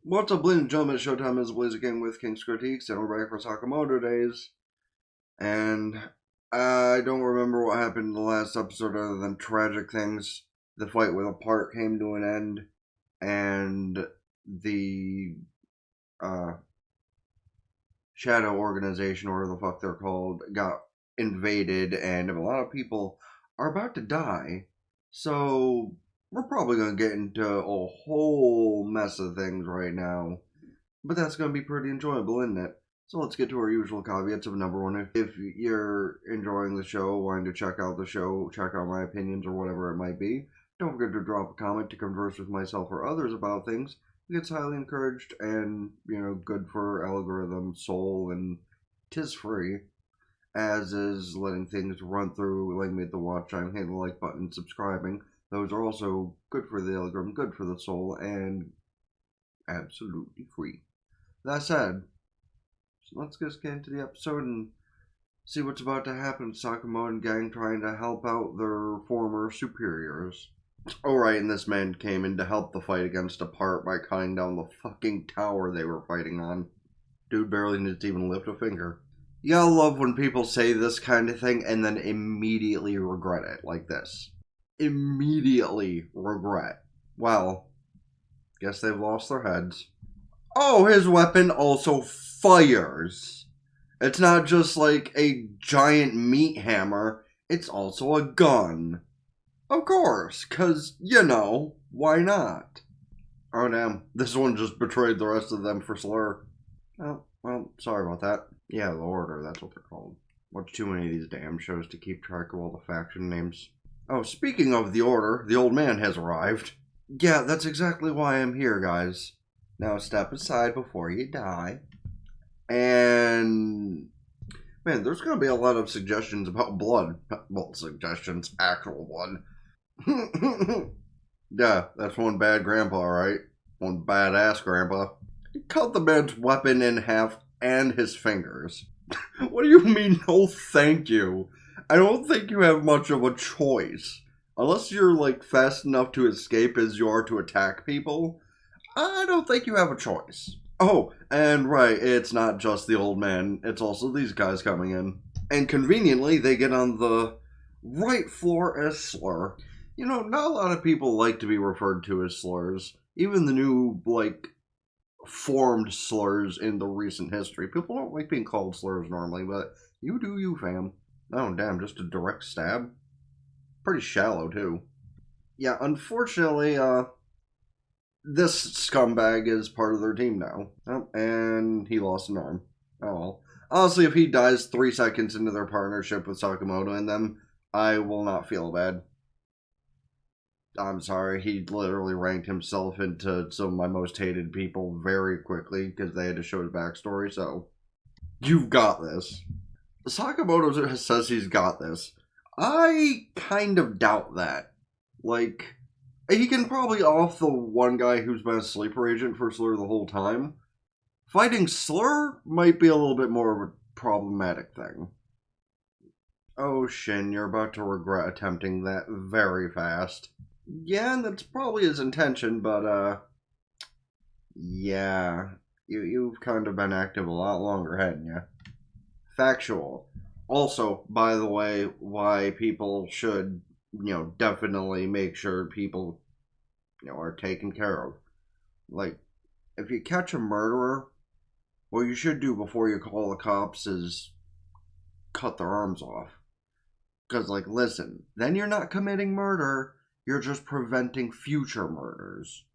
What's up, ladies and gentlemen? Showtime is Blaze again with King's Critiques, and we're back for Sakamoto days. And I don't remember what happened in the last episode other than tragic things. The fight with a part came to an end, and the Shadow Organization, or whatever the fuck they're called, got invaded, and a lot of people are about to die. So we're probably going to get into a whole mess of things right now. But that's going to be pretty enjoyable, isn't it? So let's get to our usual caveats of number one. If you're enjoying the show, wanting to check out the show, check out my opinions or whatever it might be, don't forget to drop a comment to converse with myself or others about things. It's highly encouraged and, good for algorithm, soul, and 'tis free. As is letting things run through, letting me hit the watch time, hitting the like button, subscribing. Those are also good for the algorithm, good for the soul, and absolutely free. That said, let's just get into the episode and see what's about to happen. Sakamoto and gang trying to help out their former superiors. Alright, and this man came in to help the fight against a part by cutting down the fucking tower they were fighting on. Dude barely needs to even lift a finger. You gotta love when people say this kind of thing and then immediately regret it, like this. Immediately regret. Well, guess they've lost their heads. Oh, his weapon also fires. It's not just like a giant meat hammer, it's also a gun. Of course, because, why not? Oh, damn, this one just betrayed the rest of them for Slur. Oh, well, sorry about that. Yeah, the Order, that's what they're called. Watch too many of these damn shows to keep track of all the faction names. Oh, speaking of the Order, the old man has arrived. Yeah, that's exactly why I'm here, guys. Now step aside before you die. And man, there's gonna be a lot of suggestions about blood. Well, suggestions, actual blood. Yeah, that's one bad grandpa, right? One badass grandpa. He cut the man's weapon in half and his fingers. What do you mean, no thank you? I don't think you have much of a choice. Unless you're, fast enough to escape as you are to attack people, I don't think you have a choice. Oh, and right, it's not just the old man, it's also these guys coming in. And conveniently, they get on the right floor as Slur. Not a lot of people like to be referred to as slurs. Even the new, formed slurs in the recent history. People don't like being called slurs normally, but you do you, fam. Oh, damn, just a direct stab? Pretty shallow, too. Yeah, unfortunately, this scumbag is part of their team now. Oh, and he lost an arm. Oh well. Honestly, if he dies 3 seconds into their partnership with Sakamoto and them, I will not feel bad. I'm sorry, he literally ranked himself into some of my most hated people very quickly because they had to show his backstory, so you've got this. Sakamoto says he's got this. I kind of doubt that. He can probably off the one guy who's been a sleeper agent for Slur the whole time. Fighting Slur might be a little bit more of a problematic thing. Oh, Shin, you're about to regret attempting that very fast. Yeah, and that's probably his intention, but, yeah. You've kind of been active a lot longer, hadn't you? Factual. Also, by the way, why people should, definitely make sure people, are taken care of. If you catch a murderer, what you should do before you call the cops is cut their arms off. Because, listen, then you're not committing murder, you're just preventing future murders.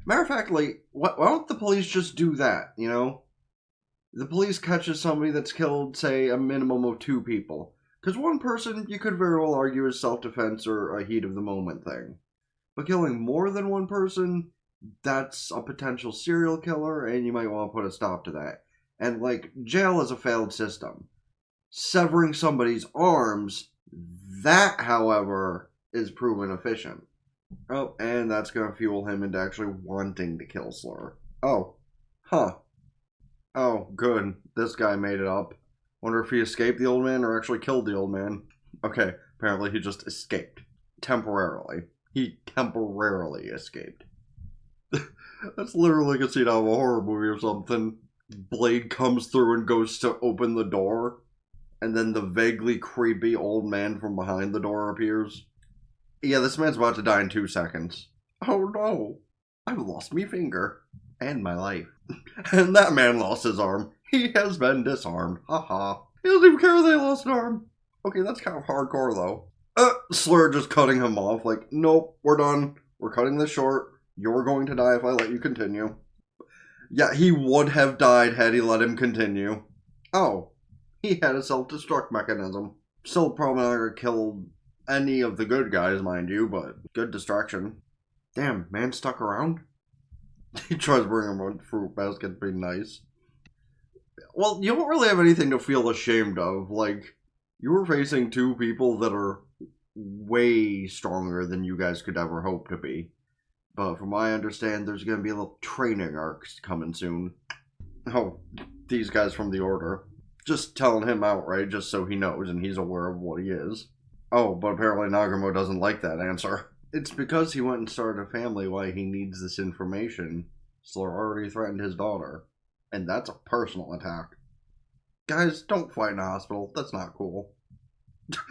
Matter of fact, why don't the police just do that, The police catches somebody that's killed, say, a minimum of 2 people. Because one person, you could very well argue, is self-defense or a heat of the moment thing. But killing more than one person, that's a potential serial killer, and you might want to put a stop to that. And, jail is a failed system. Severing somebody's arms, that, however, is proven efficient. Oh, and that's going to fuel him into actually wanting to kill Slur. Oh. Huh. Oh, good. This guy made it up. Wonder if he escaped the old man or actually killed the old man. Okay, apparently he just escaped. Temporarily. He temporarily escaped. That's literally like a scene out of a horror movie or something. Blade comes through and goes to open the door, and then the vaguely creepy old man from behind the door appears. Yeah, this man's about to die in 2 seconds. Oh no, I've lost me finger. And my life. And that man lost his arm. He has been disarmed. Haha. He doesn't even care they lost an arm. Okay, that's kind of hardcore though. Slur just cutting him off, like, nope, we're done. We're cutting this short. You're going to die if I let you continue. Yeah, he would have died had he let him continue. Oh, he had a self-destruct mechanism. Still probably not gonna kill any of the good guys, mind you, but good distraction. Damn, man stuck around? He tries to bring him a fruit basket, being nice. Well, you don't really have anything to feel ashamed of. Like, you were facing 2 people that are way stronger than you guys could ever hope to be. But from what I understand, there's going to be a little training arc coming soon. Oh, these guys from the Order. Just telling him outright, just so he knows and he's aware of what he is. Oh, but apparently Nagumo doesn't like that answer. It's because he went and started a family why he needs this information. Slur already threatened his daughter. And that's a personal attack. Guys, don't fight in a hospital. That's not cool.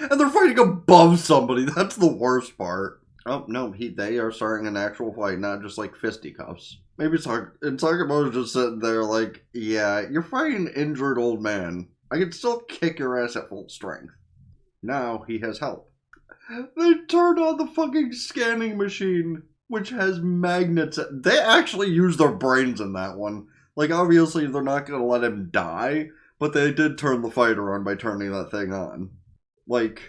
And they're fighting above somebody. That's the worst part. Oh, no, they are starting an actual fight, not just like fisticuffs. Maybe Sakamoto's just sitting there like, yeah, you're fighting an injured old man. I can still kick your ass at full strength. Now he has help. They turned on the fucking scanning machine, which has magnets. They actually use their brains in that one. Like, obviously, they're not going to let him die, but they did turn the fighter on by turning that thing on. Like,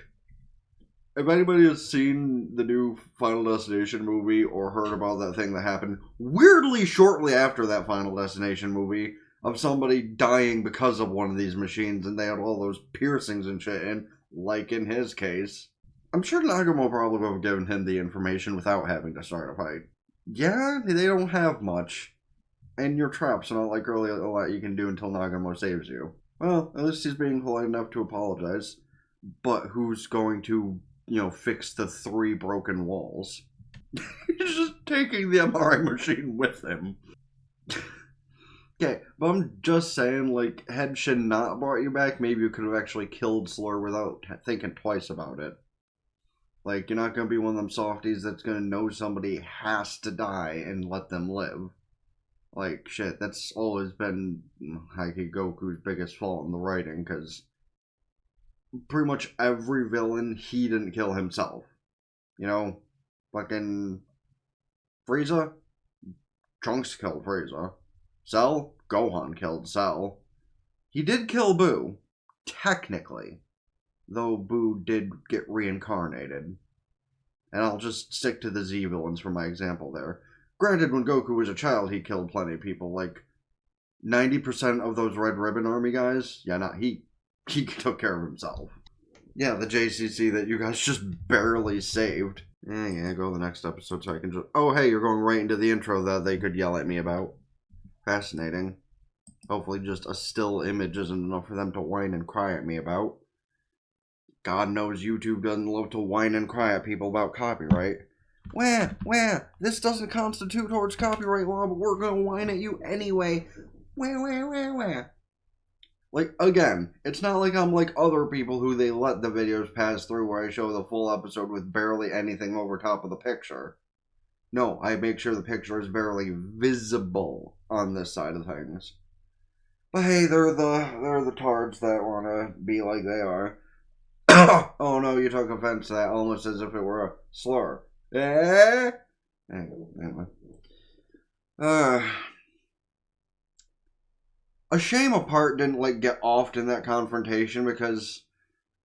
if anybody has seen the new Final Destination movie or heard about that thing that happened weirdly shortly after that Final Destination movie of somebody dying because of one of these machines and they had all those piercings and shit in, like in his case, I'm sure Nagumo probably would have given him the information without having to start a fight. Yeah, they don't have much. And you're trapped, so not like really a lot you can do until Nagumo saves you. Well, at least he's being polite enough to apologize. But who's going to, fix the 3 broken walls? He's just taking the MRI machine with him. Okay, but I'm just saying, like, had Shin not brought you back, maybe you could have actually killed Slur without thinking twice about it. Like, you're not going to be one of them softies that's going to know somebody has to die and let them live. Like, shit, that's always been Heike Goku's biggest fault in the writing, because pretty much every villain, he didn't kill himself. Fucking Frieza, Trunks killed Frieza. Cell, Gohan killed Cell. He did kill Boo, technically. Though Boo did get reincarnated. And I'll just stick to the Z villains for my example there. Granted, when Goku was a child, he killed plenty of people. Like, 90% of those Red Ribbon Army guys, he took care of himself. Yeah, the JCC that you guys just barely saved. Yeah, go to the next episode so I can just... Oh, hey, you're going right into the intro that they could yell at me about. Fascinating. Hopefully just a still image isn't enough for them to whine and cry at me about. God knows YouTube doesn't love to whine and cry at people about copyright. Where? This doesn't constitute towards copyright law, but we're gonna whine at you anyway. Where? Like, again, it's not like I'm like other people who they let the videos pass through where I show the full episode with barely anything over top of the picture. No, I make sure the picture is barely visible on this side of things. But hey, they're the tards that wanna be like they are. Oh no, you took offense to that almost as if it were a slur. Anyway. A shame a part didn't get offed in that confrontation because,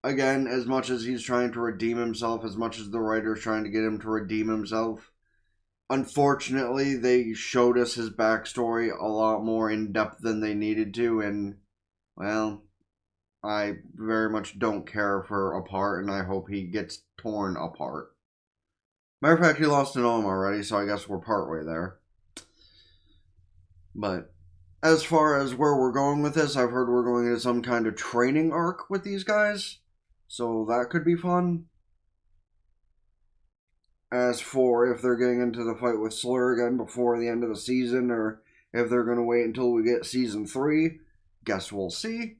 again, as much as he's trying to redeem himself, as much as the writer's trying to get him to redeem himself, unfortunately they showed us his backstory a lot more in depth than they needed to, and, well, I very much don't care for a part, and I hope he gets torn apart. Matter of fact, he lost an arm already, so I guess we're partway there. But as far as where we're going with this, I've heard we're going into some kind of training arc with these guys. So that could be fun. As for if they're getting into the fight with Slur again before the end of the season, or if they're going to wait until we get season 3, guess we'll see.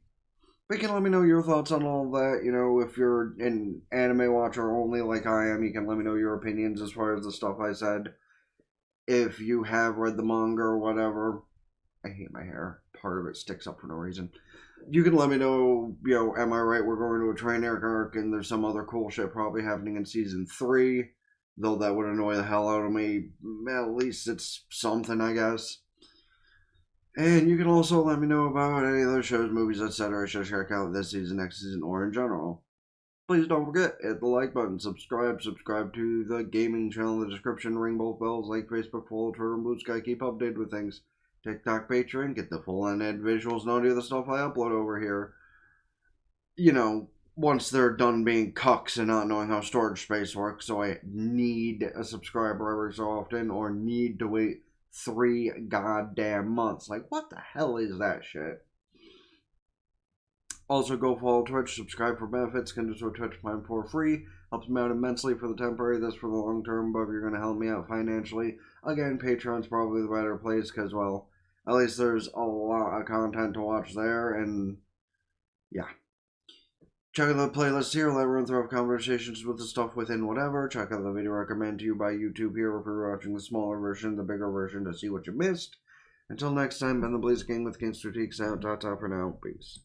But you can let me know your thoughts on all of that. You know, if you're an anime watcher only like I am, you can let me know your opinions as far as the stuff I said. If you have read the manga or whatever, I hate my hair. Part of it sticks up for no reason. You can let me know, am I right? We're going to a train arc and there's some other cool shit probably happening in season 3. Though that would annoy the hell out of me. At least it's something, I guess. And you can also let me know about any other shows, movies, etc. I should check out this season, next season, or in general. Please don't forget, hit the like button, subscribe to the gaming channel in the description, ring both bells, like Facebook, follow Twitter, and Blue Sky, keep updated with things. TikTok, Patreon, get the full unedited visuals and audio of the stuff I upload over here. Once they're done being cucks and not knowing how storage space works, so I need a subscriber every so often, or need to wait 3 goddamn months. Like, what the hell is that shit? Also, go follow Twitch, subscribe for benefits, can do so Twitch Prime for free. Helps me out immensely for the temporary, this for the long term, but if you're going to help me out financially, again, Patreon's probably the better place, because, well, at least there's a lot of content to watch there, and yeah. Check out the playlist here, let everyone throw up conversations with the stuff within whatever. Check out the video recommended to you by YouTube here if you're watching the smaller version, the bigger version to see what you missed. Until next time, Ben the Blaze King with King's Critique out. Ta-ta for now. Peace.